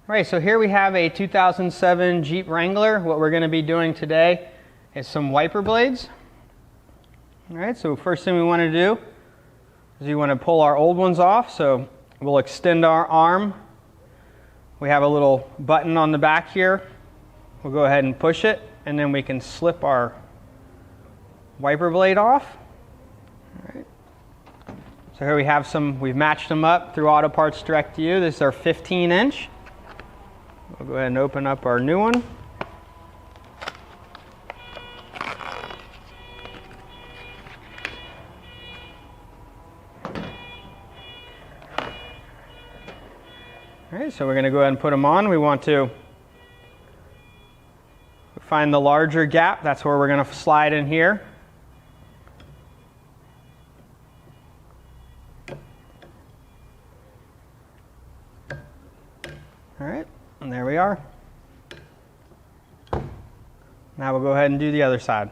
All right, so here we have a 2007 Jeep Wrangler. What we're going to be doing today is some wiper blades. All right, so first thing we want to do is we want to pull our old ones off. So we'll extend our arm. We have a little button on the back here. We'll go ahead and push it, and then we can slip our wiper blade off. All right. So here we have some, we've matched them up through Auto Parts Direct to You. This is our 15-inch. We'll go ahead and open up our new one. All right, so we're going to go ahead and put them on. We want to find the larger gap. That's where we're going to slide in here. All right, and there we are. Now we'll go ahead and do the other side.